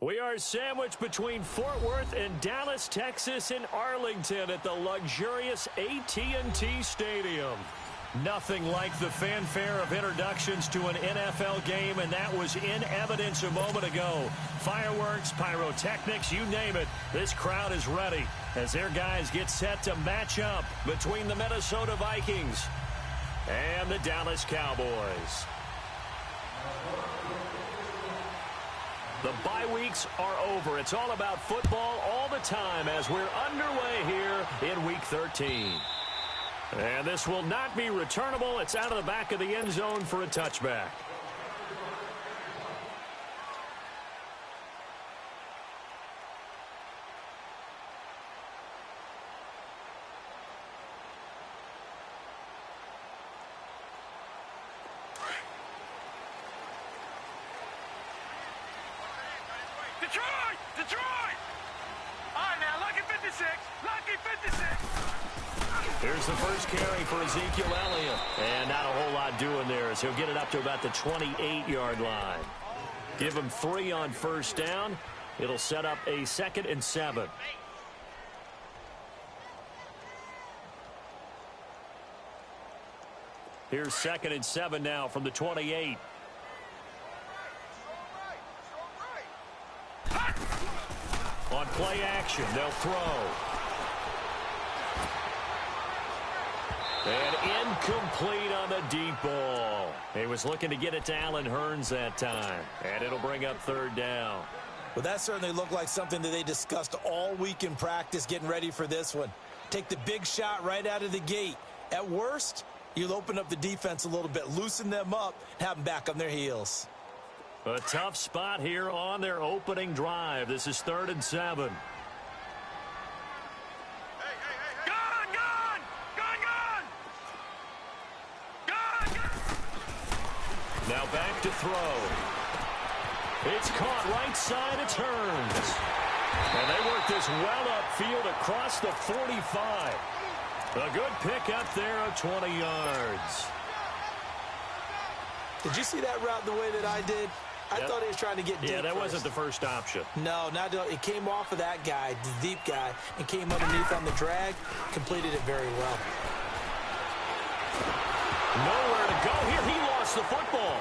We are sandwiched between Fort Worth and Dallas, Texas, and Arlington at the luxurious AT&T Stadium. Nothing like the fanfare of introductions to an NFL game, and that was in evidence a moment ago. Fireworks, pyrotechnics, you name it. This crowd is ready as their guys get set to match up between the Minnesota Vikings and the Dallas Cowboys. The bye weeks are over. It's all about football all the time as we're underway here in Week 13. And this will not be returnable. It's out of the back of the end zone for a touchback. Detroit! All right, now, lucky 56. Lucky 56. Here's the first carry for Ezekiel Elliott. And not a whole lot doing there as he'll get it up to about the 28-yard line. Give him 3 on first down. It'll set up a 2nd and 7. Here's 2nd and 7 now from the 28. On play action, they'll throw. And incomplete on the deep ball. He was looking to get it to Allen Hurns that time. And it'll bring up 3rd down. Well, that certainly looked like something that they discussed all week in practice getting ready for this one. Take the big shot right out of the gate. At worst, you'll open up the defense a little bit, loosen them up, have them back on their heels. A tough spot here on their opening drive. This is 3rd and 7. Now back to throw. It's caught right side. It turns. And they work this well upfield across the 45. A good pickup there of 20 yards. Did you see that route the way that I did? I thought he was trying to get deep. Yeah, that wasn't the first option. No, it came off of that guy, the deep guy, and came underneath on the drag. Completed it very well. Nowhere to go here. He lost the football.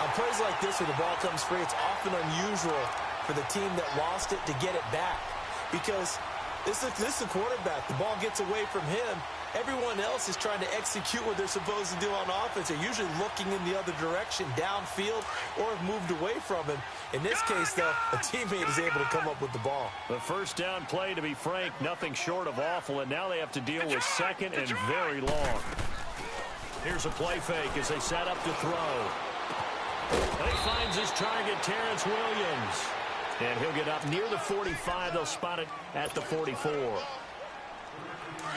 On plays like this where the ball comes free, it's often unusual for the team that lost it to get it back. Because this is the quarterback. The ball gets away from him. Everyone else is trying to execute what they're supposed to do on offense. They're usually looking in the other direction, downfield, or have moved away from him. In this case, though, a teammate is able to come up with the ball. The first down play, to be frank, nothing short of awful, and now they have to deal with 2nd and very long. Here's a play fake as they set up to throw. And he finds his target, Terrence Williams. And he'll get up near the 45. They'll spot it at the 44.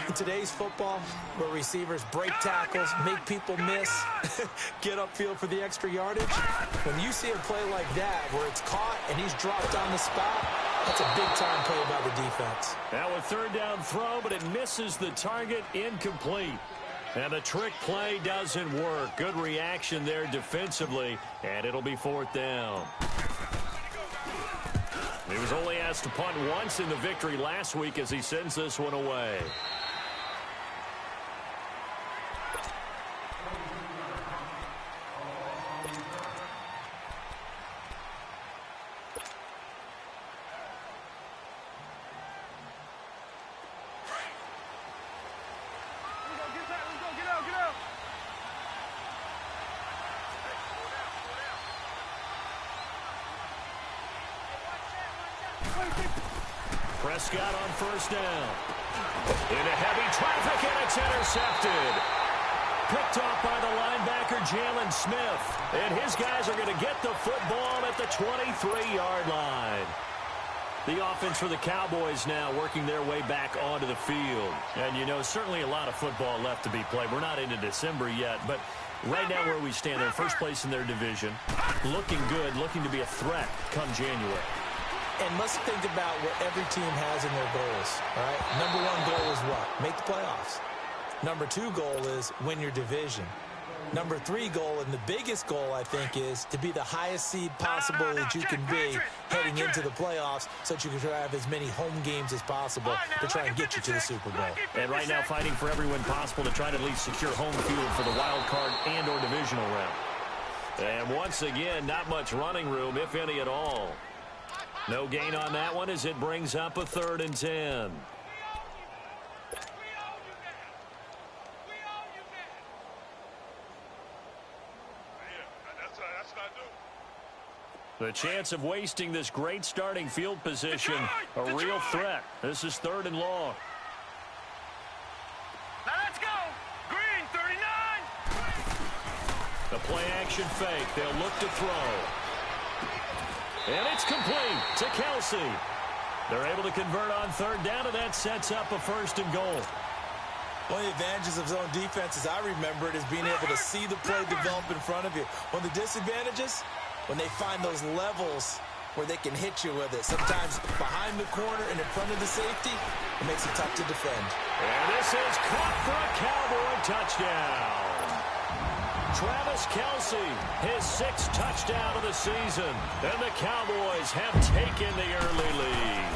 In today's football, where receivers break tackles, make people miss, get upfield for the extra yardage, when you see a play like that where it's caught and he's dropped on the spot, that's a big-time play by the defense. Now a 3rd down throw, but it misses the target, incomplete. And the trick play doesn't work. Good reaction there defensively, and it'll be 4th down. He was only asked to punt once in the victory last week as he sends this one away. Prescott on first down. Into heavy traffic, and it's intercepted. Picked off by the linebacker, Jalen Smith. And his guys are going to get the football at the 23-yard line. The offense for the Cowboys now working their way back onto the field. And, you know, certainly a lot of football left to be played. We're not into December yet, but right now where we stand, they're first place in their division. Looking good, looking to be a threat come January. And let's think about what every team has in their goals, all right? Number 1 goal is what? Make the playoffs. Number 2 goal is win your division. Number 3 goal, and the biggest goal, I think, is to be the highest seed possible that you can be heading into the playoffs so that you can have as many home games as possible to try and get you to the Super Bowl. And right now fighting for every win possible to try to at least secure home field for the wild card and or divisional round. And once again, not much running room, if any at all. No gain on that one as it brings up a 3rd and 10. The chance of wasting this great starting field position, a real threat. This is 3rd and long. Now let's go. Green, 39. The play action fake. They'll look to throw. And it's complete to Kelsey. They're able to convert on 3rd down, and that sets up a 1st and goal. One of the advantages of zone defense, as I remember it, is being able to see the play develop in front of you. One of the disadvantages, when they find those levels where they can hit you with it. Sometimes behind the corner and in front of the safety, it makes it tough to defend. And this is caught for a Cowboy touchdown. Travis Kelsey, his 6th touchdown of the season. And the Cowboys have taken the early lead.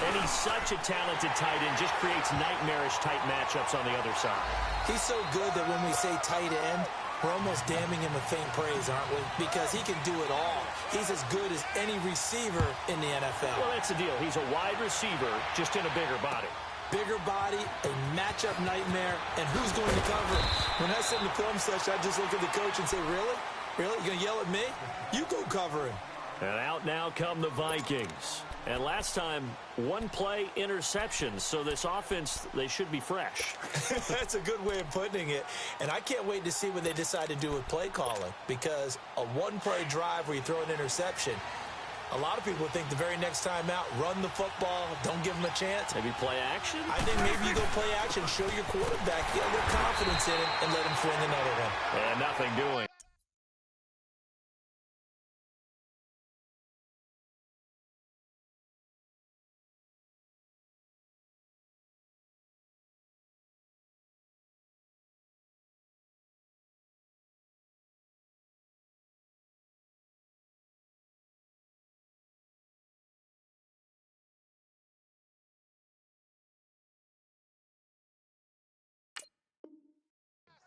And he's such a talented tight end, just creates nightmarish type matchups on the other side. He's so good that when we say tight end, we're almost damning him with faint praise, aren't we? Because he can do it all. He's as good as any receiver in the NFL. Well, that's the deal. He's a wide receiver, just in a bigger body. Bigger body, a matchup nightmare, and who's going to cover him? When I sit in the film session, I just look at the coach and say, really? Really? You're going to yell at me? You go cover him. And out now come the Vikings. And last time, 1 play interceptions. So this offense, they should be fresh. That's a good way of putting it. And I can't wait to see what they decide to do with play calling. Because a 1-play drive where you throw an interception, a lot of people think the very next time out, run the football, don't give them a chance. Maybe play action? I think maybe you go play action, show your quarterback, get a little confidence in him, and let him fling another one. And nothing doing.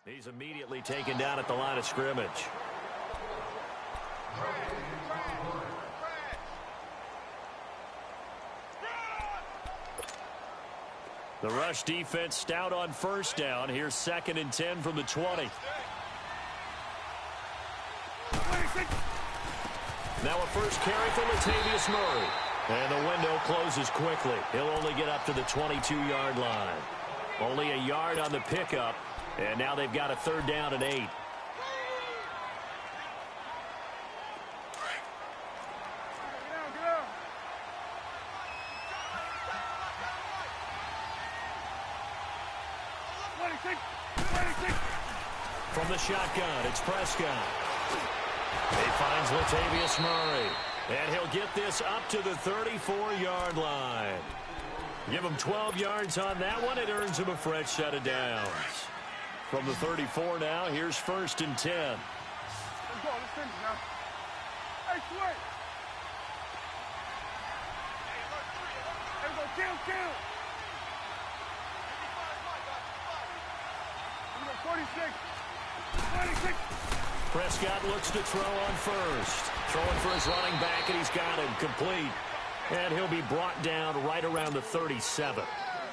He's immediately taken down at the line of scrimmage. The rush defense stout on 1st down. Here's 2nd and 10 from the 20. Now a first carry for Latavius Murray. And the window closes quickly. He'll only get up to the 22-yard line. Only a yard on the pickup. And now they've got a 3rd down and 8. Get out. From the shotgun, it's Prescott. He finds Latavius Murray. And he'll get this up to the 34-yard line. Give him 12 yards on that one. It earns him a fresh set of downs. From the 34 now, here's 1st and 10. Let's go. Let's finish now. Hey, Sway. Hey, go. Kill. We got 46. 26. Prescott looks to throw on 1st. Throwing for his running back, and he's got him complete. And he'll be brought down right around the 37.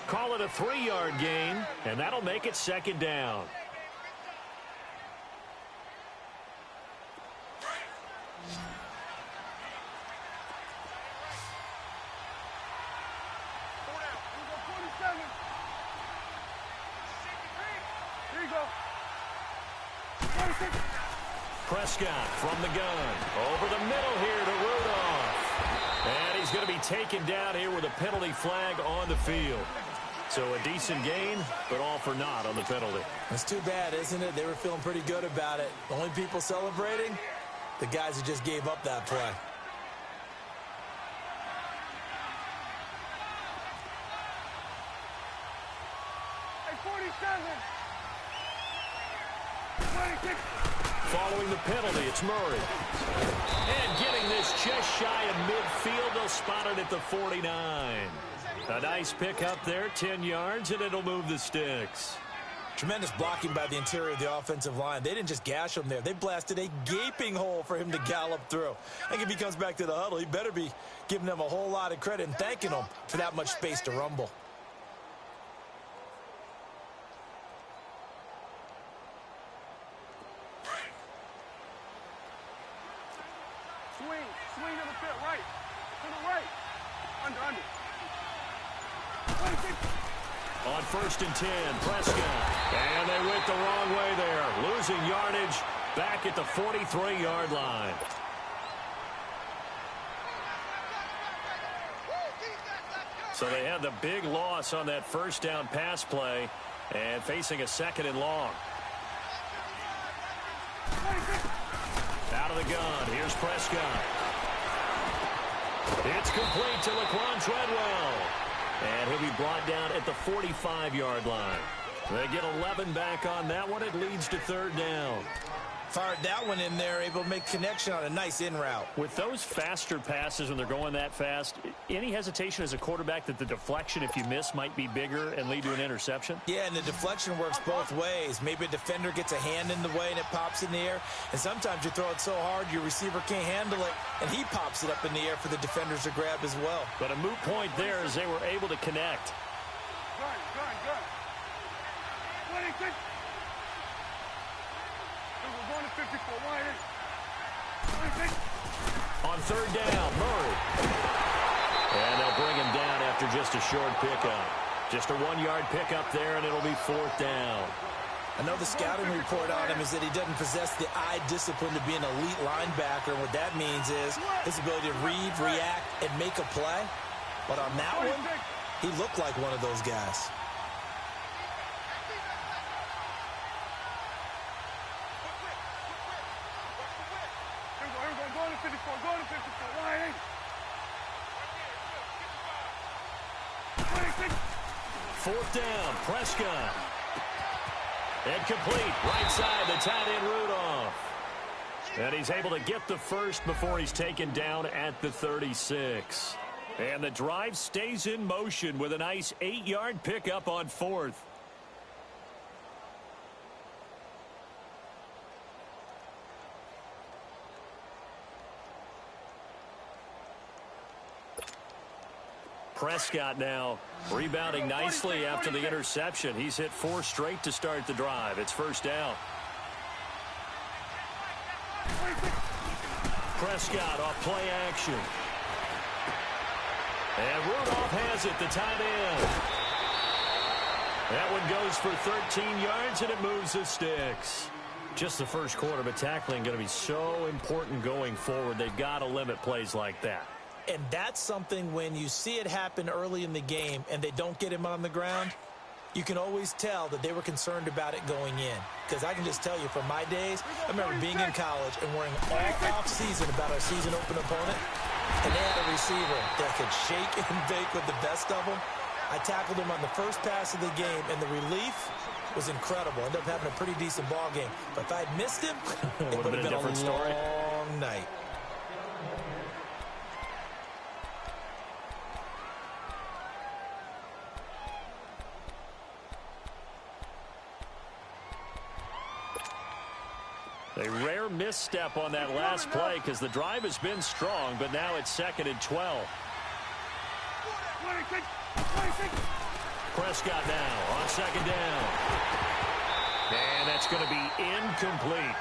Call it a 3-yard gain, and that'll make it 2nd down. Here you go. Prescott from the gun. Over the middle here to Rudolph. And he's going to be taken down here with a penalty flag on the field. So a decent gain, but all for naught on the penalty. That's too bad, isn't it? They were feeling pretty good about it. The only people celebrating, the guys who just gave up that play. Hey, 47. Following the penalty, it's Murray. And getting this just shy of midfield, they'll spot it at the 49. A nice pickup there, 10 yards, and it'll move the sticks. Tremendous blocking by the interior of the offensive line. They didn't just gash him there. They blasted a gaping hole for him to gallop through. I think if he comes back to the huddle, he better be giving them a whole lot of credit and thanking them for that much space to rumble. Swing to the fit, right. To the right. Under. On 1st and 10, Prescott. And they went the wrong way there. Losing yardage back at the 43-yard line. So they had the big loss on that first down pass play and facing a 2nd and long. Out of the gun, here's Prescott. It's complete to Laquan Treadwell. And he'll be brought down at the 45-yard line. They get 11 back on that one. It leads to 3rd down. Fired that one in there, able to make connection on a nice in route. With those faster passes when they're going that fast, any hesitation as a quarterback that the deflection, if you miss, might be bigger and lead to an interception? Yeah, and the deflection works both ways. Maybe a defender gets a hand in the way and it pops in the air. And sometimes you throw it so hard your receiver can't handle it, and he pops it up in the air for the defenders to grab as well. But a moot point there as they were able to connect. Gun. 26. We're going to 54. Wide in. 26. On 3rd down, Murray. And they'll bring him down after just a short pickup. Just a 1-yard pickup there, and it'll be 4th down. I know the scouting report on him is that he doesn't possess the eye discipline to be an elite linebacker. And what that means is his ability to read, react, and make a play. But on that one, he looked like one of those guys. Going to 54. Wide in. 4th down, Prescott. And complete, right side, the tight end Rudolph. And he's able to get the first before he's taken down at the 36. And the drive stays in motion with a nice 8-yard pickup on 4th. Prescott now rebounding nicely after the interception. He's hit 4 straight to start the drive. It's 1st down. Prescott off play action. And Rudolph has it, the tight end. That one goes for 13 yards, and it moves the sticks. Just the first quarter, but tackling going to be so important going forward. They've got to limit plays like that. And that's something when you see it happen early in the game and they don't get him on the ground, you can always tell that they were concerned about it going in. Because I can just tell you from my days, I remember being in college and worrying all off season about our season open opponent. And they had a receiver that could shake and bake with the best of them. I tackled him on the first pass of the game, and the relief was incredible. Ended up having a pretty decent ball game. But if I had missed him, it would have been a different story. long night. A rare misstep on that last play because the drive has been strong, but now it's 2nd and 12. Prescott now on 2nd down. And that's going to be incomplete.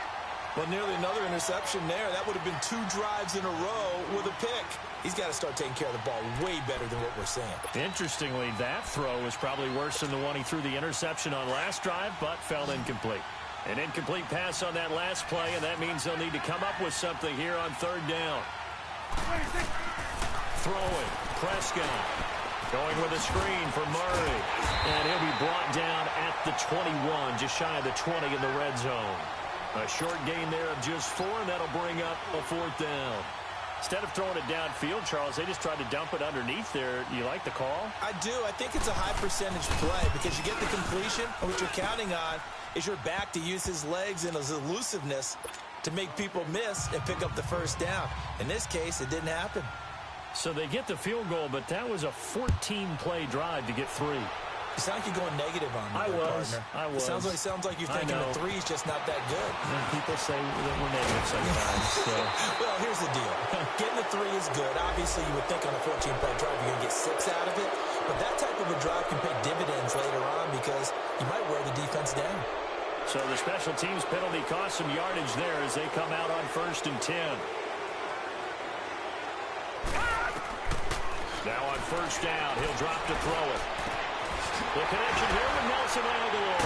Well, nearly another interception there. That would have been 2 drives in a row with a pick. He's got to start taking care of the ball way better than what we're seeing. Interestingly, that throw was probably worse than the one he threw the interception on last drive, but fell incomplete. An incomplete pass on that last play, and that means they'll need to come up with something here on 3rd down. Throwing, Prescott. Going with a screen for Murray. And he'll be brought down at the 21, just shy of the 20 in the red zone. A short gain there of just 4, and that'll bring up a 4th down. Instead of throwing it downfield, Charles, they just tried to dump it underneath there. You like the call? I do. I think it's a high percentage play because you get the completion, and what you're counting on is your back to use his legs and his elusiveness to make people miss and pick up the first down. In this case, it didn't happen. So they get the field goal, but that was a 14-play drive to get 3. You sound like you're going negative on me, partner. I was. It sounds like you're thinking the 3's just not that good. And people say that we're negative sometimes. So. Well, here's the deal. Getting the 3 is good. Obviously, you would think on a 14-play drive you're going to get 6 out of it. But that type of a drive can pay dividends later on because you might wear the defense down. So the special teams penalty cost some yardage there as they come out on 1st and 10. Now on 1st down, he'll drop to throw it. The connection here with Nelson Aguilar.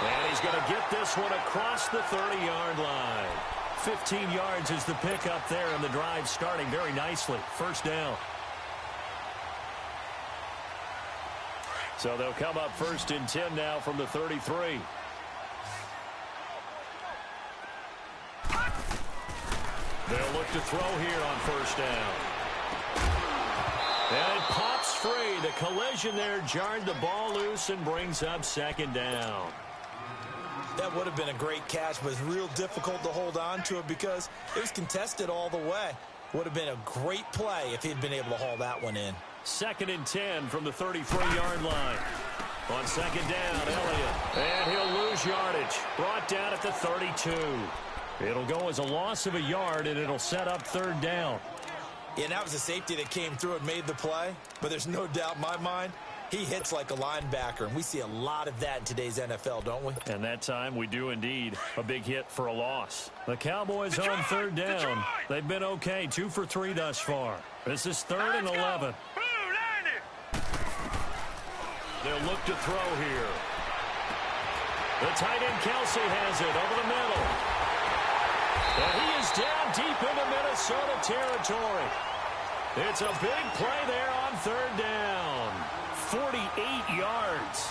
And he's going to get this one across the 30-yard line. 15 yards is the pickup there, and the drive starting very nicely. 1st down. So they'll come up 1st and 10 now from the 33. They'll look to throw here on 1st down. And it pops free. The collision there jarred the ball loose and brings up 2nd down. That would have been a great catch, but it's real difficult to hold on to it because it was contested all the way. Would have been a great play if he'd been able to haul that one in. 2nd and 10 from the 33-yard line. On 2nd down, Elliott. And he'll lose yardage. Brought down at the 32. It'll go as a loss of a yard, and it'll set up 3rd down. Yeah, that was a safety that came through and made the play. But there's no doubt in my mind, he hits like a linebacker. And we see a lot of that in today's NFL, don't we? And that time we do indeed. A big hit for a loss. The Cowboys on 3rd down. They've been okay. 2 for 3 thus far. This is 3rd and 11. They'll look to throw here. The tight end Kelsey has it over the middle. And he is down deep into Minnesota territory. It's a big play there on 3rd down. 48 yards.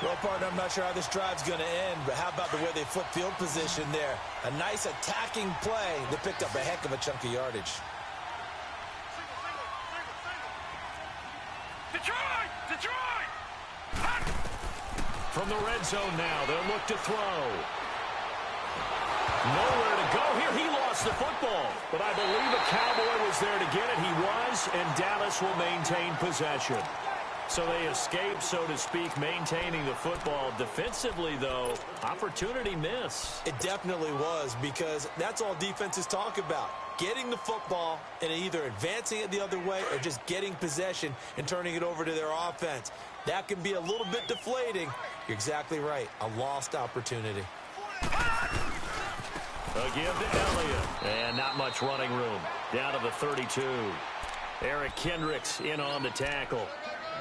Well, partner, I'm not sure how this drive's going to end, but how about the way they flip field position there? A nice attacking play that picked up a heck of a chunk of yardage. Detroit! From the red zone now, they'll look to throw. Nowhere to go here. He lost the football. But I believe a Cowboy was there to get it. He was, and Dallas will maintain possession. So they escape, so to speak, maintaining the football. Defensively, though, opportunity miss. It definitely was, because that's all defenses talk about. Getting the football and either advancing it the other way or just getting possession and turning it over to their offense. That can be a little bit deflating. You're exactly right. A lost opportunity. A give to Elliott. And not much running room. Down to the 32. Eric Kendricks in on the tackle.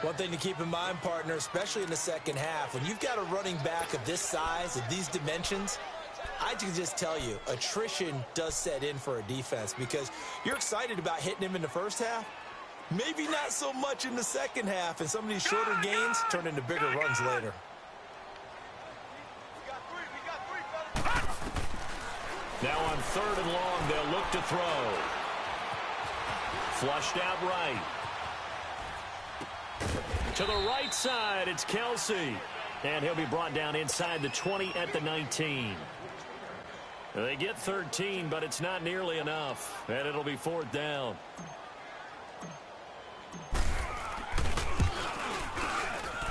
One thing to keep in mind, partner, especially in the second half, when you've got a running back of this size, of these dimensions, I can just tell you, attrition does set in for a defense because you're excited about hitting him in the first half. Maybe not so much in the second half, and some of these shorter gains turn into bigger runs later. Now on 3rd and long, they'll look to throw. Flushed out right. To the right side, it's Kelsey. And he'll be brought down inside the 20 at the 19. They get 13, but it's not nearly enough. And it'll be 4th down.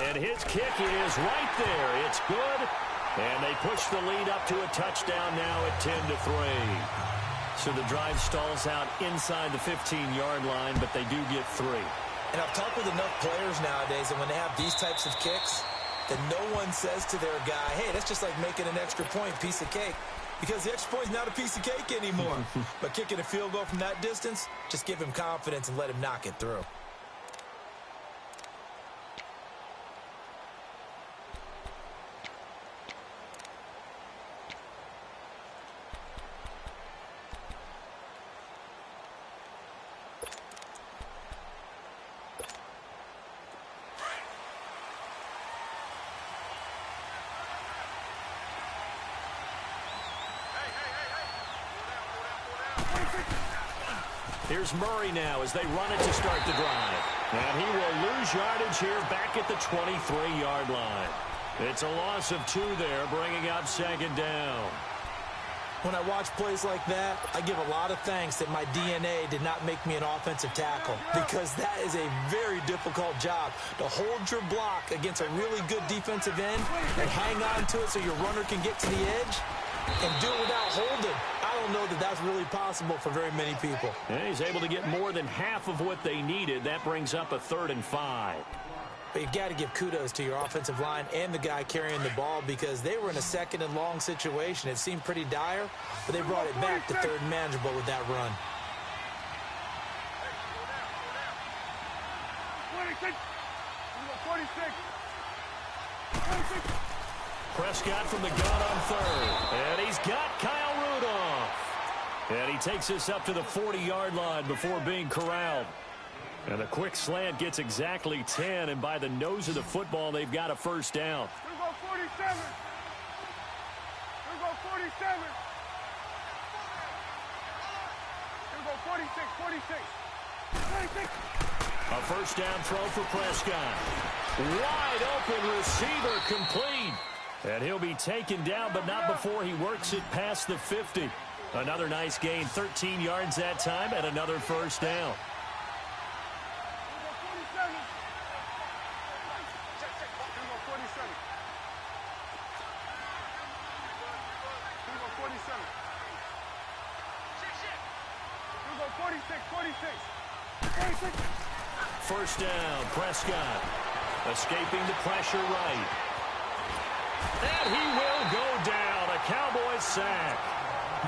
And his kick is right there. It's good. And they push the lead up to a touchdown now at 10-3. So the drive stalls out inside the 15-yard line, but they do get 3. And I've talked with enough players nowadays, and when they have these types of kicks, that no one says to their guy, hey, that's just like making an extra point, piece of cake. Because the extra point's not a piece of cake anymore. But kicking a field goal from that distance, just give him confidence and let him knock it through. Here's Murray now as they run it to start the drive. And he will lose yardage here back at the 23-yard line. It's a loss of 2 there, bringing up second down. When I watch plays like that, I give a lot of thanks that my DNA did not make me an offensive tackle, because that is a very difficult job, to hold your block against a really good defensive end and hang on to it so your runner can get to the edge and do it without holding. I don't know that that's really possible for very many people. And he's able to get more than half of what they needed. That brings up a 3rd and 5. But you've got to give kudos to your offensive line and the guy carrying the ball, because they were in a 2nd and long situation. It seemed pretty dire, but they brought it back to 3rd and manageable with that run. 46. 46. Prescott from the gun on 3rd. And he's got Kyle Rudolph. And he takes us up to the 40-yard line before being corralled. And the quick slant gets exactly 10, and by the nose of the football, they've got a first down. Here go 47. Here go 47. Here go 46, 46. 46. A first down throw for Prescott. Wide open receiver, complete. And he'll be taken down, but not before he works it past the 50. Another nice gain, 13 yards that time, and another first down. First down, Prescott. Escaping the pressure right. And he will go down. A Cowboys sack.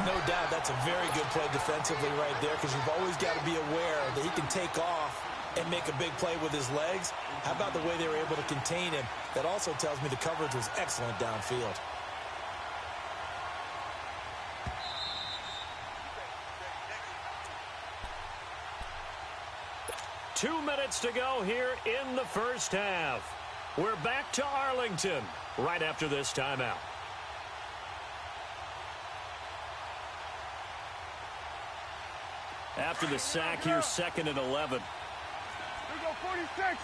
No doubt that's a very good play defensively right there, because you've always got to be aware that he can take off and make a big play with his legs. How about the way they were able to contain him? That also tells me the coverage was excellent downfield. Two minutes to go here in the first half. We're back to Arlington right after this timeout. After the sack, here's 2nd and 11. Here go 46.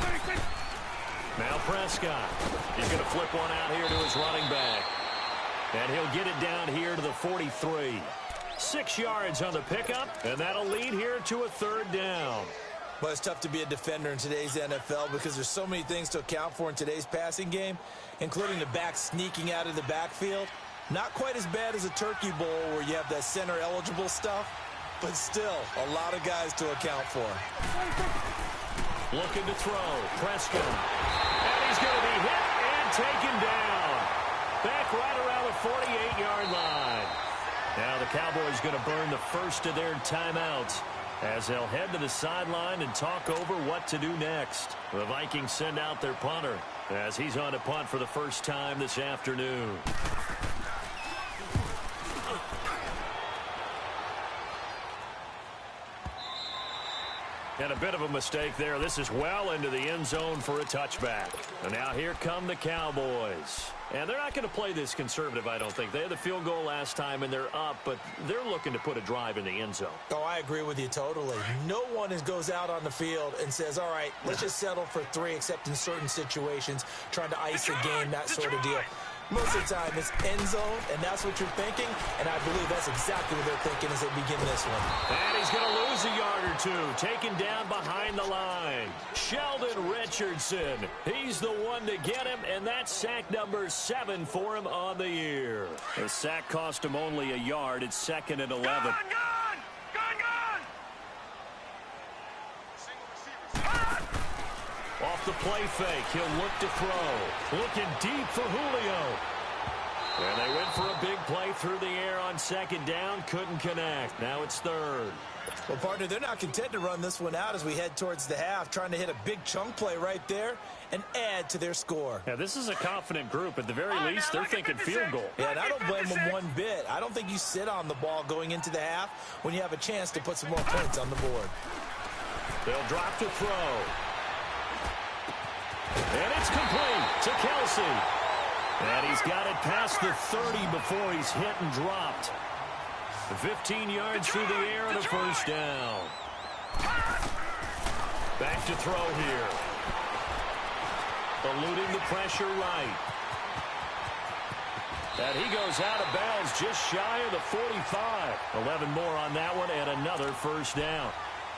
47. Now Prescott. He's going to flip one out here to his running back. And he'll get it down here to the 43. 6 yards on the pickup, and that'll lead here to a 3rd down. But it's tough to be a defender in today's NFL, because there's so many things to account for in today's passing game, including the back sneaking out of the backfield. Not quite as bad as a turkey bowl where you have that center-eligible stuff, but still a lot of guys to account for. Looking to throw. Prescott. And he's going to be hit and taken down. Back right around the 48-yard line. Now the Cowboys going to burn the first of their timeouts as they'll head to the sideline and talk over what to do next. The Vikings send out their punter as he's on to punt for the first time this afternoon. And a bit of a mistake there. This is well into the end zone for a touchback. And now here come the Cowboys. And they're not going to play this conservative, I don't think. They had the field goal last time, and they're up, but they're looking to put a drive in the end zone. Oh, I agree with you totally. No one goes out on the field and says, all right, let's just settle for 3, except in certain situations, trying to ice a game, that sort of deal. Most of the time, it's end zone, and that's what you're thinking, and I believe that's exactly what they're thinking as they begin this one. And he's going to lose a yard or two, taken down behind the line. Sheldon Richardson, he's the one to get him, and that's sack number 7 for him on the year. The sack cost him only a yard. It's 2nd and 11. Gone! Off the play fake, he'll look to throw. Looking deep for Julio. And they went for a big play through the air on 2nd down. Couldn't connect. Now it's 3rd. Well, partner, they're not content to run this one out as we head towards the half, trying to hit a big chunk play right there and add to their score. Yeah, this is a confident group. At the very least, they're thinking field goal. Yeah, and I don't blame them one bit. I don't think you sit on the ball going into the half when you have a chance to put some more points on the board. They'll drop to throw. And it's complete to Kelsey. And he's got it past the 30 before he's hit and dropped. 15 yards through the air and a first down. Back to throw here. Eluding the pressure right. And he goes out of bounds just shy of the 45. 11 more on that one and another first down.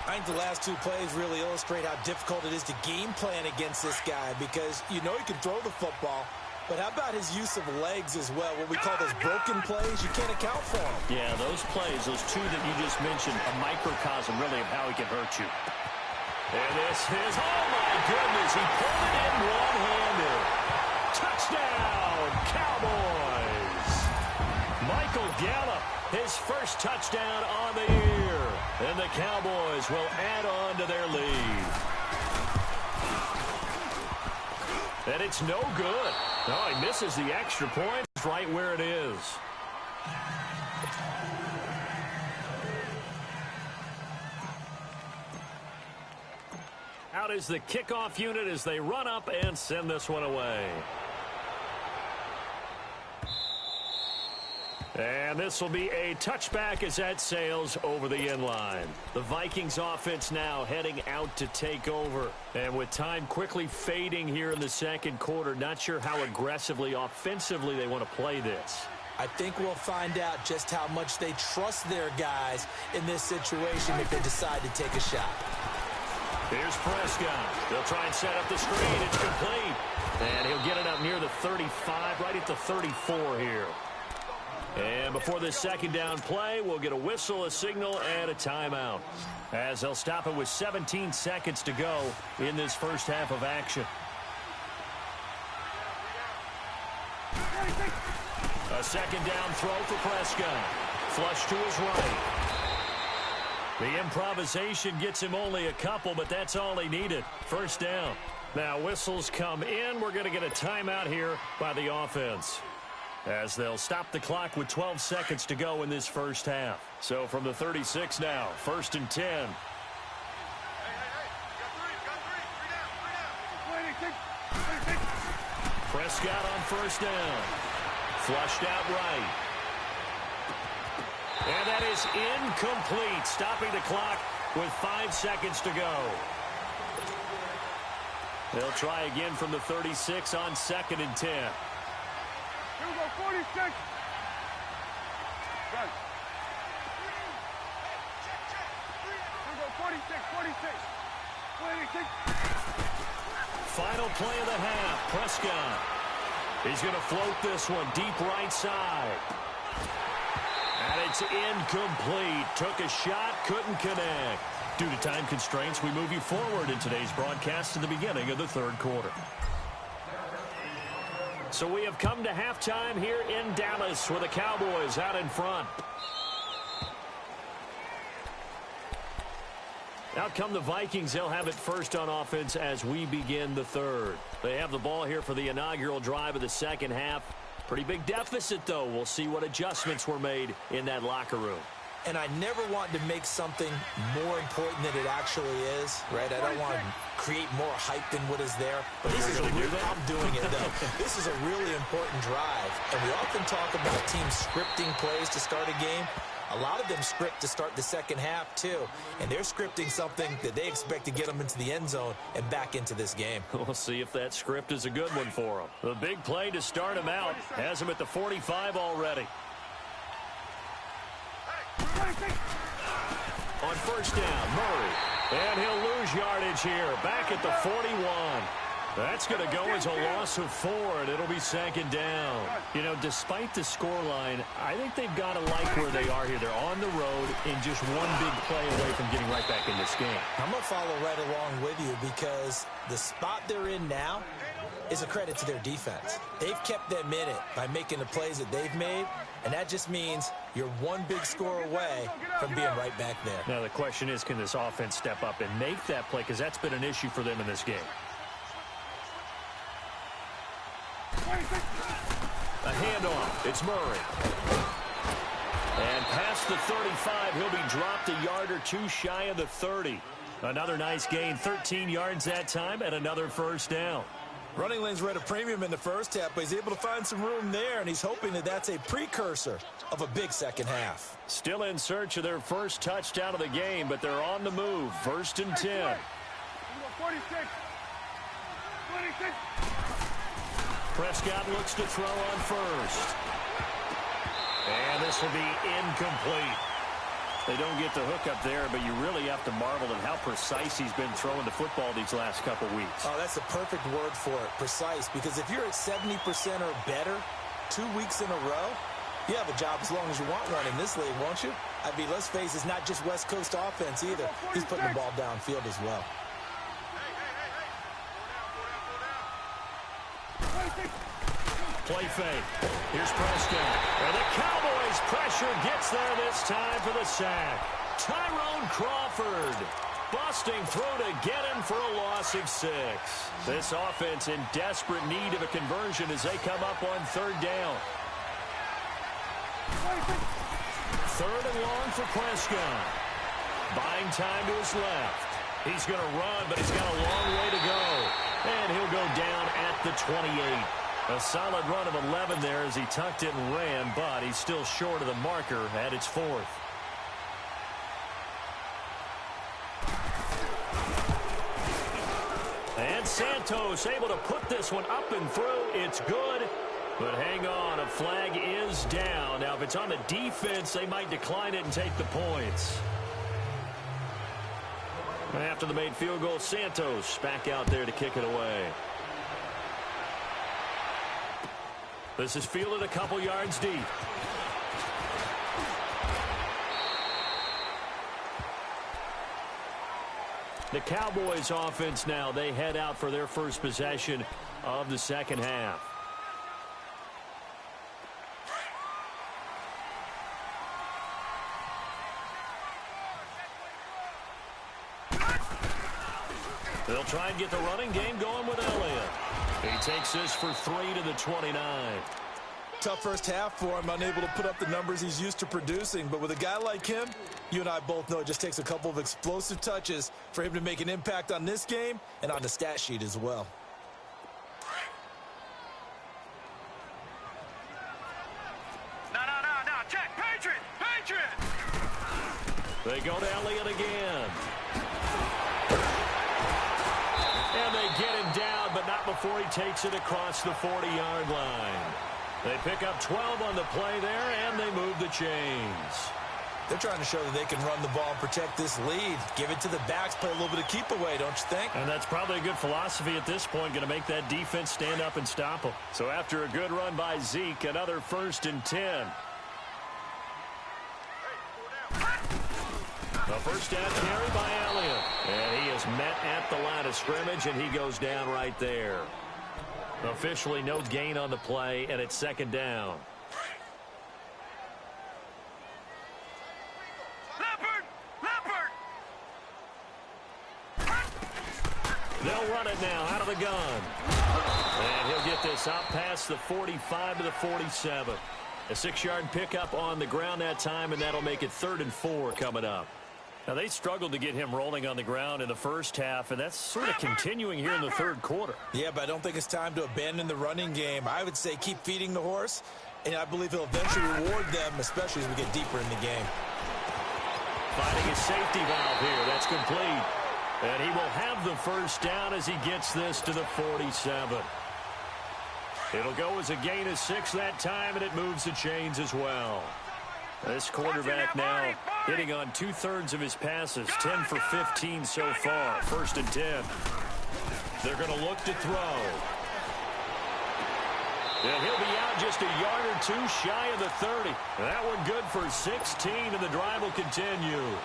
I think the last two plays really illustrate how difficult it is to game plan against this guy because you know he can throw the football, but how about his use of legs as well? What we call those broken plays, you can't account for them. Yeah, those plays, those two that you just mentioned, a microcosm really of how he can hurt you. And this is, oh my goodness, he pulled it in one-handed. Touchdown, Cowboys. Michael Gallup, his first touchdown on the year. And the Cowboys will add on to their lead. And it's no good. Oh, he misses the extra point. It's right where it is. Out is the kickoff unit as they run up and send this one away. And this will be a touchback as that sails over the end line. The Vikings offense now heading out to take over. And with time quickly fading here in the second quarter, not sure how aggressively, offensively they want to play this. I think we'll find out just how much they trust their guys in this situation if they decide to take a shot. Here's Prescott. They'll try and set up the screen. It's complete. And he'll get it up near the 35, right at the 34 here. And before this second down play, we'll get a whistle, a signal, and a timeout. As they'll stop it with 17 seconds to go in this first half of action. A second down throw for Prescott. Flush to his right. The improvisation gets him only a couple, but that's all he needed. First down. Now whistles come in. We're going to get a timeout here by the offense, as they'll stop the clock with 12 seconds to go in this first half. So from the 36 now, 1st and 10. Prescott on first down. Flushed out right. And that is incomplete, stopping the clock with 5 seconds to go. They'll try again from the 36 on 2nd and 10. Here we go, 46. Run. Here we go, 46, 46. 46. Final play of the half, Prescott. He's going to float this one deep right side. And it's incomplete. Took a shot, couldn't connect. Due to time constraints, we move you forward in today's broadcast to the beginning of the third quarter. So we have come to halftime here in Dallas with the Cowboys out in front. Out come the Vikings. They'll have it first on offense as we begin the third. They have the ball here for the inaugural drive of the second half. Pretty big deficit, though. We'll see what adjustments were made in that locker room. And I never want to make something more important than it actually is, right? I don't want to create more hype than what is there. But this is a real, I'm doing it, though. This is a really important drive. And we often talk about teams scripting plays to start a game. A lot of them script to start the second half, too. And they're scripting something that they expect to get them into the end zone and back into this game. We'll see if that script is a good one for them. The big play to start him out has him at the 45 already. On first down, Murray. And he'll lose yardage here. Back at the 41. That's going to go as a loss of 4, and it'll be second down. You know, despite the scoreline, I think they've got to like where they are here. They're on the road and just one big play away from getting right back in this game. I'm going to follow right along with you because the spot they're in now is a credit to their defense. They've kept them in it by making the plays that they've made, and that just means you're one big score away from being right back there. Now, the question is, can this offense step up and make that play? Because that's been an issue for them in this game. A handoff. It's Murray. And past the 35, he'll be dropped a yard or two shy of the 30. Another nice gain, 13 yards that time, and another first down. Running lanes were at a premium in the first half, but he's able to find some room there, and he's hoping that that's a precursor of a big second half. Still in search of their first touchdown of the game, but they're on the move. 1st and 10. 46. 26. Prescott looks to throw on first. And this will be incomplete. They don't get the hook up there, but you really have to marvel at how precise he's been throwing the football these last couple weeks. Oh, that's the perfect word for it, precise, because if you're at 70% or better 2 weeks in a row, you have a job as long as you want one in this league, won't you? I mean, let's face it, it's not just West Coast offense either. He's putting the ball downfield as well. Play fake. Here's Prescott. And the Cowboys pressure gets there this time for the sack. Tyrone Crawford busting through to get him for a loss of 6. This offense in desperate need of a conversion as they come up on 3rd down. 3rd and long for Prescott. Buying time to his left. He's going to run, but he's got a long way to go. And he'll go down at the 28. A solid run of 11 there as he tucked it and ran, but he's still short of the marker at its 4th. And Santos able to put this one up and through. It's good, but hang on, a flag is down. Now, if it's on the defense, they might decline it and take the points. After the made field goal, Santos back out there to kick it away. This is fielded a couple yards deep. The Cowboys offense now, they head out for their first possession of the second half. They'll try and get the running game going with Elliott. He takes this for 3 to the 29. Tough first half for him, unable to put up the numbers he's used to producing. But with a guy like him, you and I both know it just takes a couple of explosive touches for him to make an impact on this game and on the stat sheet as well. No. Check. Patriot. They go to Elliott again. And they get him down, but not before he takes it across the 40-yard line. They pick up 12 on the play there, and they move the chains. They're trying to show that they can run the ball and protect this lead. Give it to the backs, play a little bit of keep away, don't you think? And that's probably a good philosophy at this point, going to make that defense stand up and stop them. So after a good run by Zeke, another 1st and 10. A first down carry by Elliott. And he is met at the line of scrimmage, and he goes down right there. Officially no gain on the play, and it's 2nd down. Leopard! They'll run it now out of the gun. And he'll get this out past the 45 to the 47. A 6-yard pickup on the ground that time, and that'll make it 3rd and 4 coming up. Now, they struggled to get him rolling on the ground in the first half, and that's sort of continuing here in the 3rd quarter. Yeah, but I don't think it's time to abandon the running game. I would say keep feeding the horse, and I believe he'll eventually reward them, especially as we get deeper in the game. Finding a safety valve here. That's complete. And he will have the first down as he gets this to the 47. It'll go as a gain of 6 that time, and it moves the chains as well. This quarterback now hitting on 2/3 of his passes, 10 for 15 so far. 1st and 10. They're going to look to throw. And he'll be out just a yard or 2 shy of the 30. That one good for 16, and the drive will continue.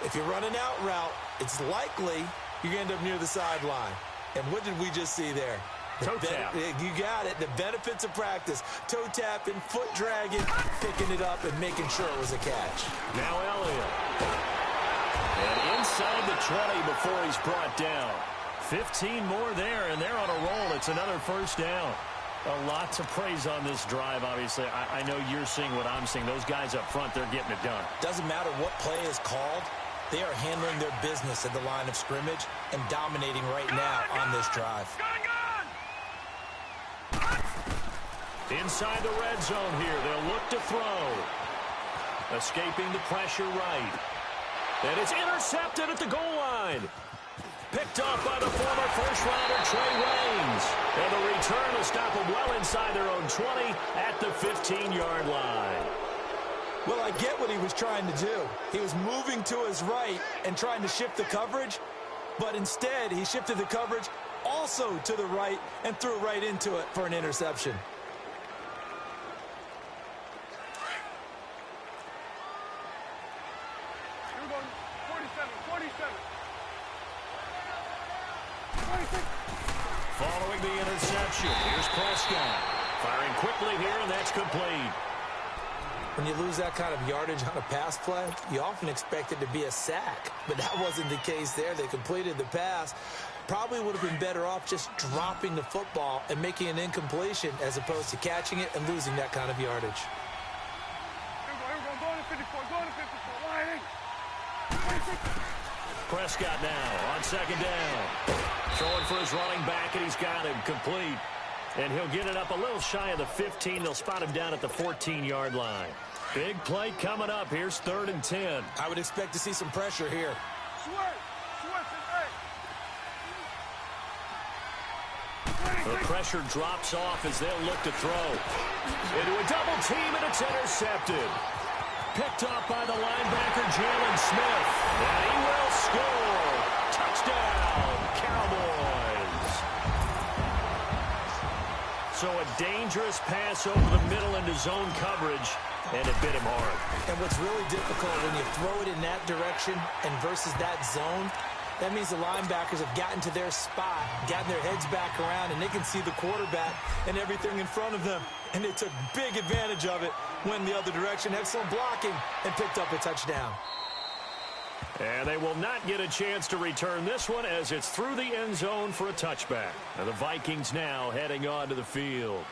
If you run an out route, it's likely you're going to end up near the sideline. And what did we just see there? Toe tap. You got it. The benefits of practice. Toe tapping, foot dragging, picking it up, and making sure it was a catch. Now Elliott. And inside the 20 before he's brought down. 15 more there, and they're on a roll. It's another 1st down. A lot to praise on this drive, obviously. I know you're seeing what I'm seeing. Those guys up front, they're getting it done. Doesn't matter what play is called. They are handling their business at the line of scrimmage and dominating right now on this drive. Inside the red zone here, they'll look to throw. Escaping the pressure right. And it's intercepted at the goal line. Picked off by the former first-rounder Trey Waynes. And the return will stop them well inside their own 20 at the 15-yard line. Well, I get what he was trying to do. He was moving to his right and trying to shift the coverage, but instead he shifted the coverage also to the right and threw right into it for an interception. You're going 47. Following the interception, here's Prescott. Firing quickly here, and that's complete. When you lose that kind of yardage on a pass play, you often expect it to be a sack, but that wasn't the case there. They completed the pass. Probably would have been better off just dropping the football and making an incompletion as opposed to catching it and losing that kind of yardage. Here we go. Going to 54. Going to 54. Line in. Prescott now on second down. Throwing for his running back, and he's got him complete. And he'll get it up a little shy of the 15. They'll spot him down at the 14-yard line. Big play coming up. Here's 3rd and 10. I would expect to see some pressure here. The pressure drops off as they'll look to throw. Into a double team, and it's intercepted. Picked off by the linebacker, Jalen Smith. And he will score. Touchdown, Cowboys. So a dangerous pass over the middle into zone coverage, and it bit him hard. And what's really difficult when you throw it in that direction and versus that zone, that means the linebackers have gotten to their spot, gotten their heads back around, and they can see the quarterback and everything in front of them. And they took big advantage of it, went the other direction, excellent blocking, and picked up a touchdown. And they will not get a chance to return this one as it's through the end zone for a touchback. And the Vikings now heading onto the field.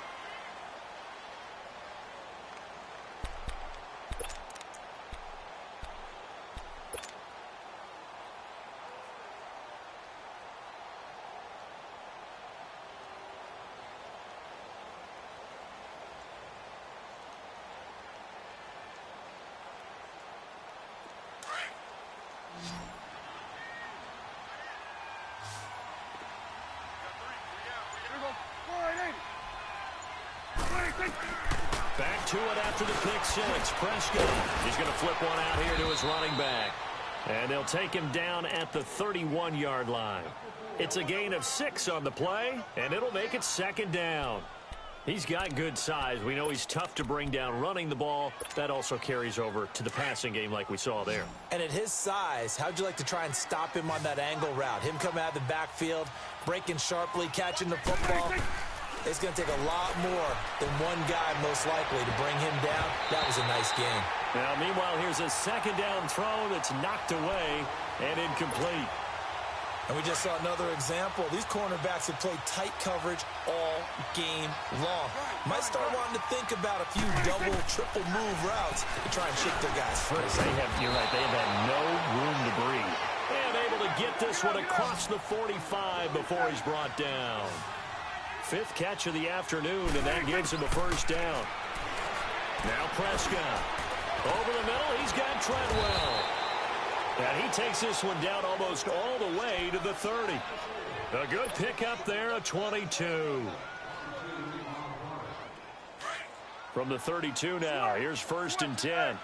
Back to it after the pick six. Prescott, he's going to flip one out here to his running back. And they'll take him down at the 31-yard line. It's a gain of 6 on the play, and it'll make it 2nd down. He's got good size. We know he's tough to bring down running the ball. That also carries over to the passing game like we saw there. And at his size, how'd you like to try and stop him on that angle route? Him coming out of the backfield, breaking sharply, catching the football. It's going to take a lot more than one guy, most likely, to bring him down. That was a nice game. Now, meanwhile, here's a 2nd down throw that's knocked away and incomplete. And we just saw another example. These cornerbacks have played tight coverage all game long. Might start wanting to think about a few double, triple move routes to try and shake their guys first. You're right, they have had no room to breathe. And able to get this one across the 45 before he's brought down. 5th catch of the afternoon, and that gives him a 1st down. Now Prescott. Over the middle, he's got Treadwell. And he takes this one down almost all the way to the 30. A good pickup there, a 22. From the 32 now, here's 1st and 10.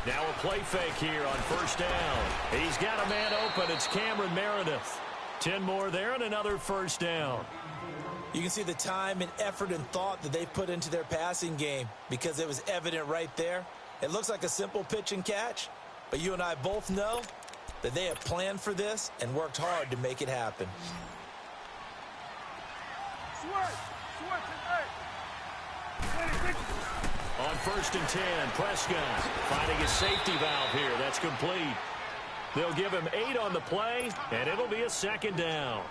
Now a play fake here on 1st down. He's got a man open. It's Cameron Meredith. 10 more there and another 1st down. You can see the time and effort and thought that they put into their passing game because it was evident right there. It looks like a simple pitch and catch, but you and I both know that they have planned for this and worked hard to make it happen. On 1st and 10, Prescott finding his safety valve here. That's complete. They'll give him 8 on the play, and it'll be a 2nd down.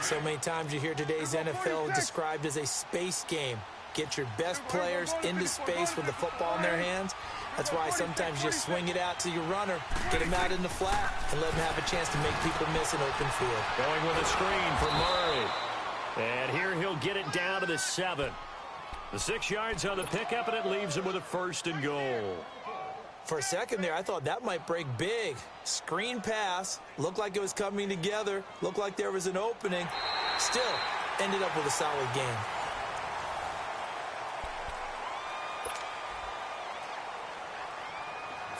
So many times you hear today's NFL described as a space game. get your best players into space with the football in their hands. That's why sometimes you just swing it out to your runner, get him out in the flat, and let him have a chance to make people miss an open field. Going with a screen for Murray. And here he'll get it down to the 7. The 6 yards on the pickup, and it leaves him with a 1st and goal. For a second there, I thought that might break big. Screen pass, looked like it was coming together, looked like there was an opening. Still, ended up with a solid game.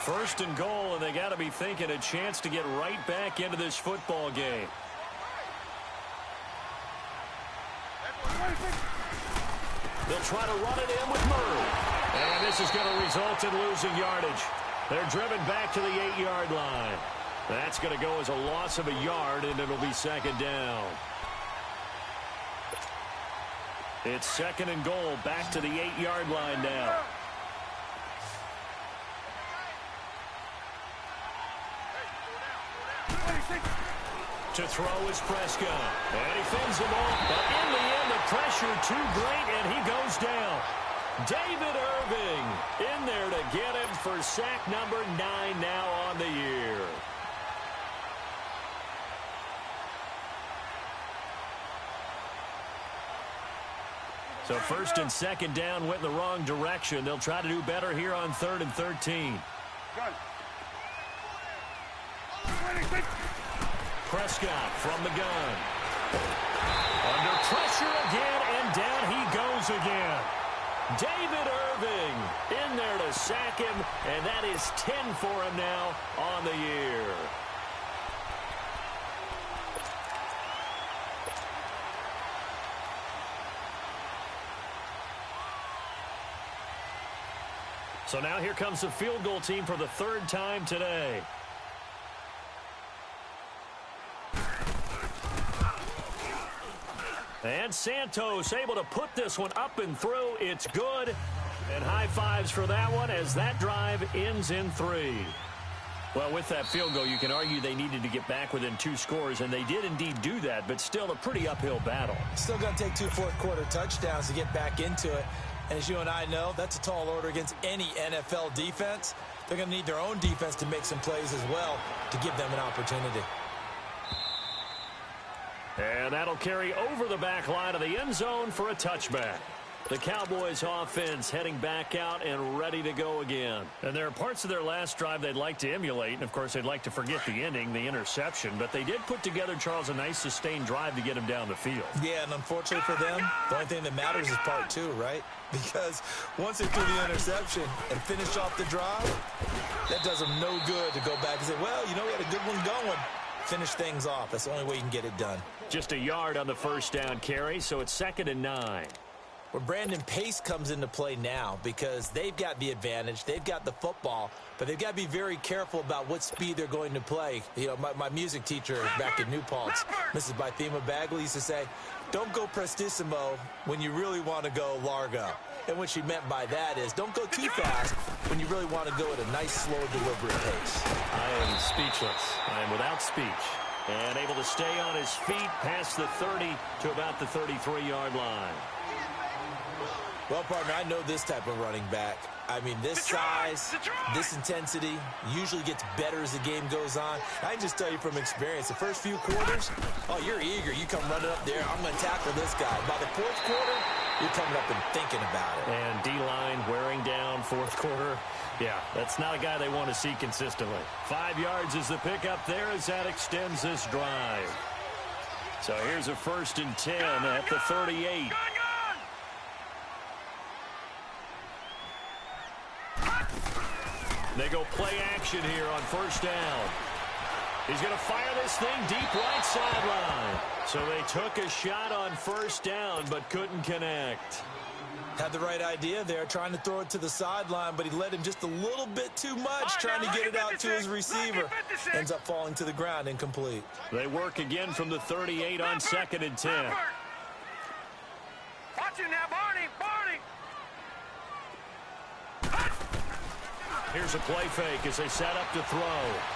First and goal, and they got to be thinking a chance to get right back into this football game. They'll try to run it in with Murray. And this is going to result in losing yardage. They're driven back to the 8-yard line. That's going to go as a loss of a yard, and it'll be 2nd down. It's 2nd and goal, back to the 8-yard line now. To throw is Prescott. And he fins them off. But in the end, the pressure too great, and he goes down. David Irving in there to get him for sack number 9 now on the year. So 1st and 2nd down went in the wrong direction. They'll try to do better here on 3rd and 13. Prescott from the gun. Under pressure again, and down he goes again. David Irving in there to sack him, and that is 10 for him now on the year. So now here comes the field goal team for the 3rd time today. And Santos able to put this one up and through. It's good. And high fives for that one as that drive ends in 3. Well, with that field goal, you can argue they needed to get back within 2 scores, and they did indeed do that, but still a pretty uphill battle. Still going to take 2 fourth-quarter touchdowns to get back into it. And as you and I know, that's a tall order against any NFL defense. They're going to need their own defense to make some plays as well to give them an opportunity. And that'll carry over the back line of the end zone for a touchback. The Cowboys offense heading back out and ready to go again. And there are parts of their last drive they'd like to emulate. And, of course, they'd like to forget the ending, the interception. But they did put together, Charles, a nice sustained drive to get him down the field. Yeah, and unfortunately for them, the only thing that matters is part 2, right? Because once they threw the interception and finish off the drive, that does them no good to go back and say, well, you know, we had a good one going. Finish things off. That's the only way you can get it done. Just a yard on the 1st down carry, so it's 2nd and 9. Well, Brandon, pace comes into play now because they've got the advantage. They've got the football, but they've got to be very careful about what speed they're going to play. You know, my music teacher back in New Paltz, Mrs. Bythema Bagley, used to say, don't go prestissimo when you really want to go largo. And what she meant by that is don't go too fast when you really want to go at a nice, slow, deliberate pace. I am speechless. I am without speech. And able to stay on his feet past the 30 to about the 33-yard line. Well, partner, I know this type of running back. I mean, this size, this intensity usually gets better as the game goes on. I can just tell you from experience, the first few quarters, oh, you're eager. You come running up there. I'm going to tackle this guy. By the 4th quarter, you're coming up and thinking about it. And D-line wearing down 4th quarter. Yeah, that's not a guy they want to see consistently. 5 yards is the pickup there as that extends this drive. So here's a 1st and 10 at the 38. They go play action here on 1st down. He's going to fire this thing deep right sideline. So they took a shot on 1st down but couldn't connect. Had the right idea there, trying to throw it to the sideline, but he led him just a little bit too much, trying to get it out to his receiver. Ends up falling to the ground, incomplete. They work again from the 38 on 2nd and 10. Watch it now, Barney! Here's a play fake as they set up to throw.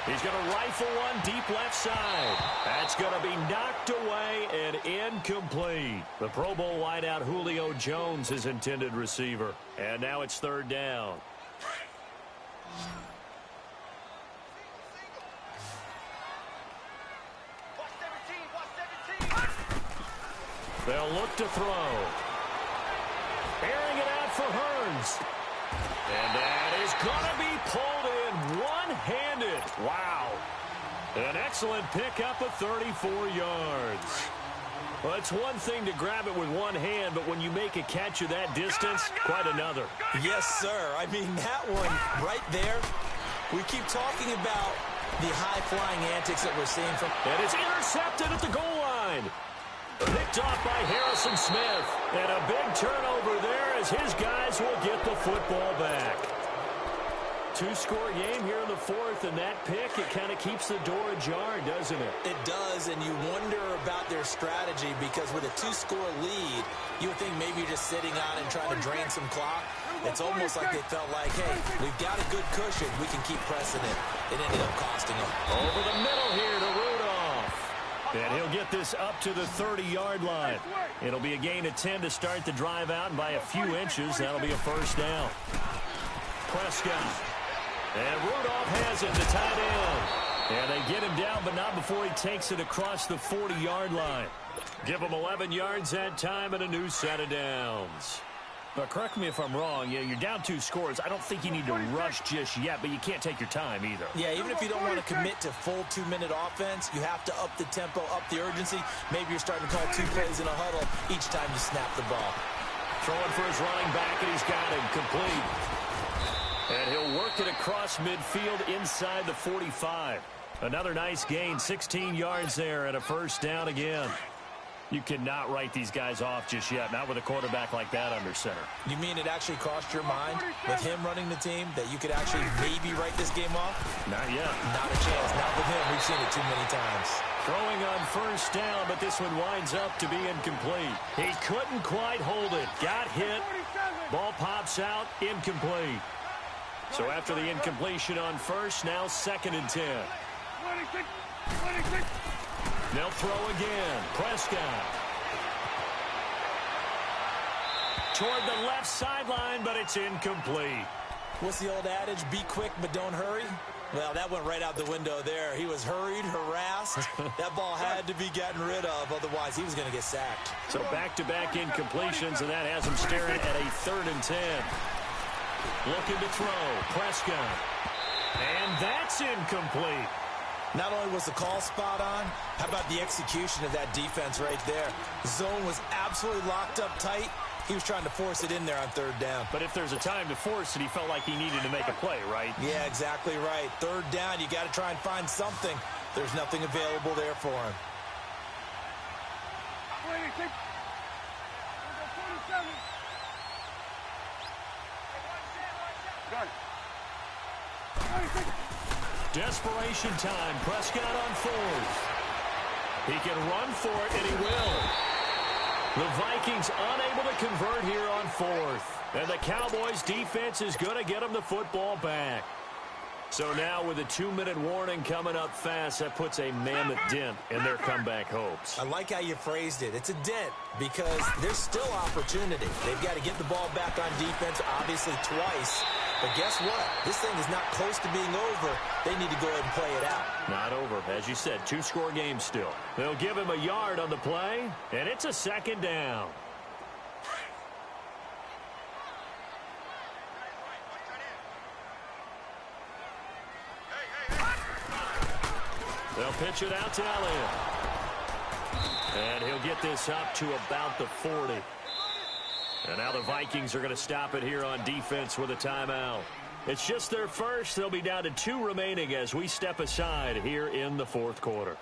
He's going to rifle one deep left side. That's going to be knocked away and incomplete. The Pro Bowl wideout Julio Jones is intended receiver. And now it's third down. They'll look to throw. Airing it out for Hearns. And that is going to be pulled in one-handed. Wow. An excellent pickup of 34 yards. Well, it's one thing to grab it with one hand, but when you make a catch of that distance, quite another. Yes, sir. I mean, that one right there, we keep talking about the high-flying antics that we're seeing from... And it's intercepted at the goal line. Picked off by Harrison Smith. And a big turnover there as his guys will get the football back. Two-score game here in the fourth, and that pick, it kind of keeps the door ajar, doesn't it? It does, and you wonder about their strategy because with a two-score lead, you would think maybe you're just sitting on and trying to drain some clock. It's almost like they felt like, hey, we've got a good cushion. We can keep pressing it. It ended up costing them. Over the middle here to Rudolph. And he'll get this up to the 30-yard line. It'll be a gain of 10 to start the drive out, and by a few inches, that'll be a first down. Prescott. And Rudolph has it, the tight end. And they get him down, but not before he takes it across the 40-yard line. Give him 11 yards that time and a new set of downs. But correct me if I'm wrong, you're down 2 scores. I don't think you need to rush just yet, but you can't take your time either. Yeah, even if you don't want to commit to full 2-minute offense, you have to up the tempo, up the urgency. Maybe you're starting to call 2 plays in a huddle each time you snap the ball. Throwing for his running back, and he's got him complete. And he'll work it across midfield inside the 45. Another nice gain, 16 yards there and a first down again. You cannot write these guys off just yet, not with a quarterback like that under center. You mean it actually crossed your mind with him running the team that you could actually maybe write this game off? Not yet. Not a chance. Not with him. We've seen it too many times. Throwing on first down, but this one winds up to be incomplete. He couldn't quite hold it. Got hit. Ball pops out. Incomplete. So after the incompletion on first, now 2nd and 10. 26. They'll throw again. Prescott. Toward the left sideline, but it's incomplete. What's the old adage? Be quick, but don't hurry? Well, that went right out the window there. He was hurried, harassed. That ball had to be gotten rid of. Otherwise, he was going to get sacked. So back-to-back incompletions, and that has him staring at a 3rd and 10. Looking to throw. Prescott. And that's incomplete. Not only was the call spot on, how about the execution of that defense right there? Zone was absolutely locked up tight. He was trying to force it in there on 3rd down. But if there's a time to force it, he felt like he needed to make a play, right? Yeah, exactly right. 3rd down, you got to try and find something. There's nothing available there for him. 26. 27. Got it. 26. Desperation time. Prescott on 4th. He can run for it, and he will. The Vikings unable to convert here on 4th. And the Cowboys' defense is going to get them the football back. So now with a 2-minute warning coming up fast, that puts a mammoth dent in their comeback hopes. I like how you phrased it. It's a dent because there's still opportunity. They've got to get the ball back on defense, obviously twice. But guess what? This thing is not close to being over. They need to go ahead and play it out. Not over. As you said, 2-score game still. They'll give him a yard on the play, and it's a 2nd down. They'll pitch it out to Elliott. And he'll get this up to about the 40. And now the Vikings are going to stop it here on defense with a timeout. It's just their first. They'll be down to 2 remaining as we step aside here in the 4th quarter.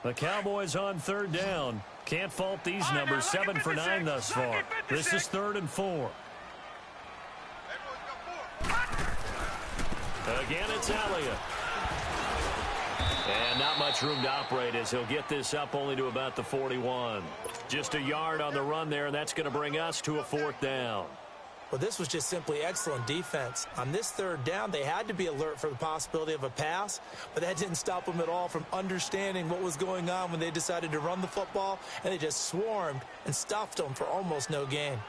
The Cowboys on third down. Can't fault these numbers. 7 for 9 thus far. This is 3rd and 4. Again, it's Elliott. And not much room to operate as he'll get this up only to about the 41. Just a yard on the run there, and that's going to bring us to a 4th down. Well, this was just simply excellent defense. On this 3rd down, they had to be alert for the possibility of a pass, but that didn't stop them at all from understanding what was going on when they decided to run the football, and they just swarmed and stuffed them for almost no gain.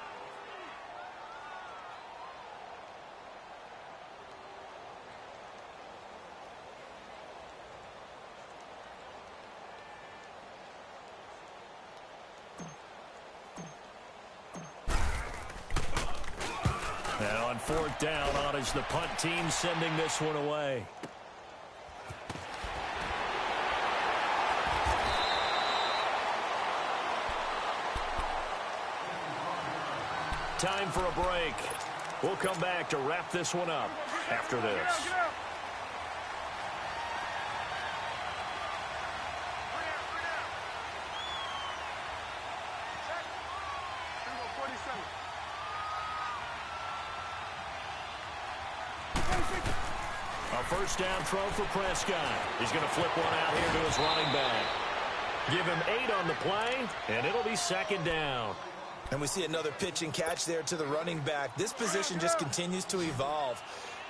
And on 4th down, on is the punt team sending this one away. Time for a break. We'll come back to wrap this one up after this. A first down throw for Prescott. He's going to flip one out here to his running back. Give him 8 on the play, and it'll be 2nd down. And we see another pitch and catch there to the running back. This position just continues to evolve.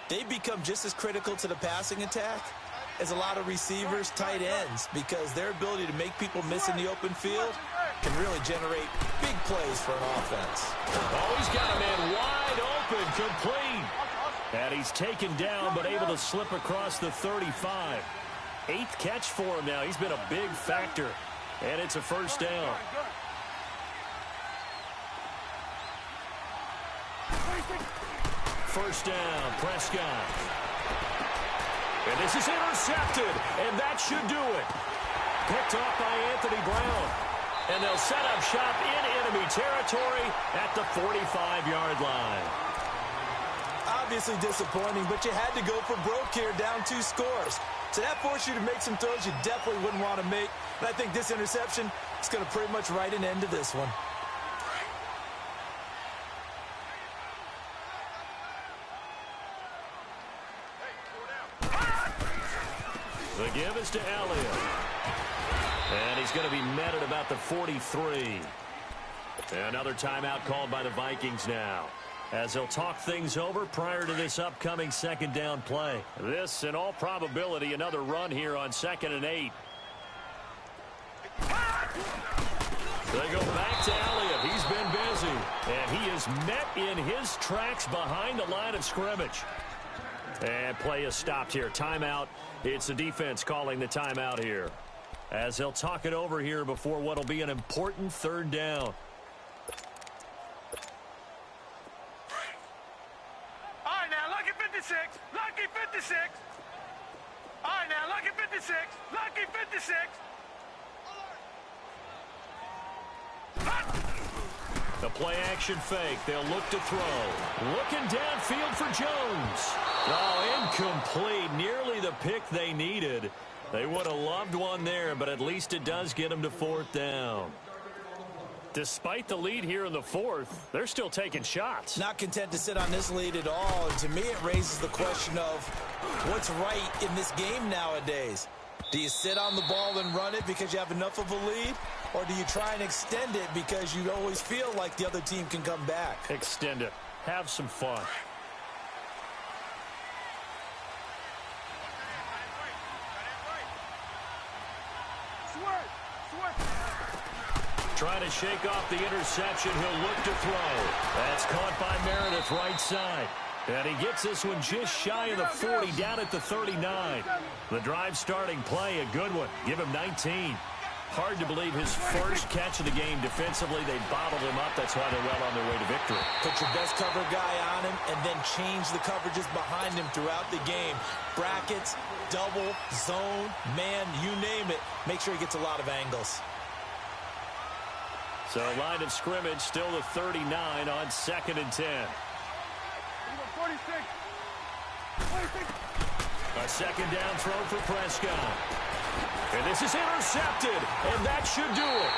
They become just as critical to the passing attack as a lot of receivers, tight ends, because their ability to make people miss in the open field can really generate big plays for an offense. Oh, he's got a man wide open, complete. And he's taken down, but able to slip across the 35. 8th catch for him now. He's been a big factor. And it's a first down. First down, Prescott. And this is intercepted, and that should do it. Picked off by Anthony Brown. And they'll set up shop in enemy territory at the 45-yard line. Obviously disappointing, but you had to go for broke here, down 2 scores. So that forced you to make some throws you definitely wouldn't want to make. And I think this interception is going to pretty much write an end to this one. The give is to Elliott. And he's going to be met at about the 43. Another timeout called by the Vikings now, as they'll talk things over prior to this upcoming 2nd down play. This, in all probability, another run here on 2nd and 8. They go back to Elliott. He's been busy. And he is met in his tracks behind the line of scrimmage. And play is stopped here. Timeout. It's the defense calling the timeout here, as they'll talk it over here before what will be an important 3rd down. All right, now, lucky 56. Lucky 56. All right, now, lucky 56. Lucky 56. The play action fake. They'll look to throw. Looking downfield for Jones. Oh, incomplete. Nearly the pick they needed. They would have loved one there, but at least it does get them to 4th down. Despite the lead here in the 4th, they're still taking shots. Not content to sit on this lead at all. And to me, it raises the question of what's right in this game nowadays. Do you sit on the ball and run it because you have enough of a lead? Or do you try and extend it because you always feel like the other team can come back? Extend it. Have some fun. Trying to shake off the interception. He'll look to throw. That's caught by Meredith, right side. And he gets this one just shy of the 40, down at the 39. The drive starting play, a good one. Give him 19. Hard to believe his first catch of the game defensively. They bottled him up. That's why they're well on their way to victory. Put your best cover guy on him and then change the coverages behind him throughout the game. Brackets, double, zone, man, you name it. Make sure he gets a lot of angles. So line of scrimmage still the 39 on 2nd and 10. 46. A 2nd down throw for Prescott. And this is intercepted, and that should do it.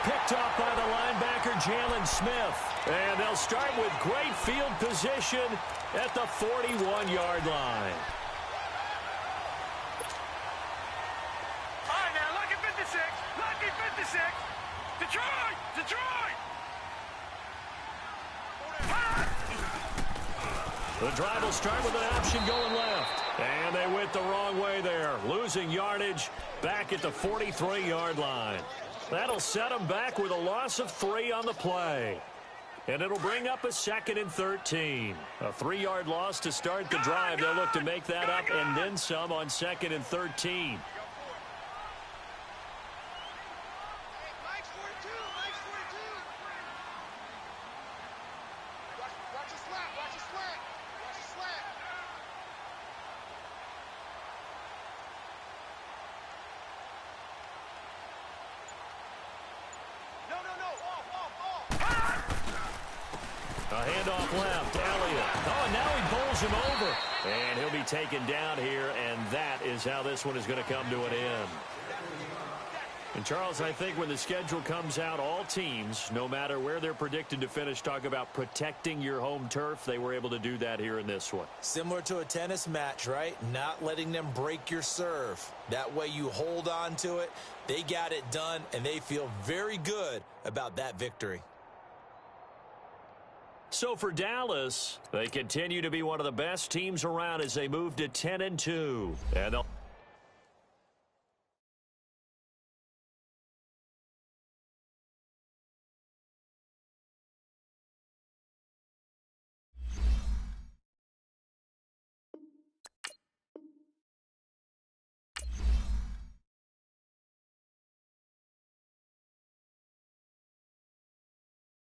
Picked off by the linebacker, Jalen Smith. And they'll start with great field position at the 41-yard line. All right, now, lucky 56. Lucky 56. Detroit! Detroit! The drive will start with an option going left. And they went the wrong way there, losing yardage back at the 43-yard line. That'll set them back with a loss of 3 on the play. And it'll bring up a 2nd and 13. A 3-yard loss to start the drive. They'll look to make that up and then some on 2nd and 13. A handoff left, Elliott. Oh, and now he bowls him over. And he'll be taken down here, and that is how this one is going to come to an end. And, Charles, I think when the schedule comes out, all teams, no matter where they're predicted to finish, talk about protecting your home turf. They were able to do that here in this one. Similar to a tennis match, right? Not letting them break your serve. That way you hold on to it. They got it done, and they feel very good about that victory. So for Dallas, they continue to be one of the best teams around as they move to 10-2. And they'll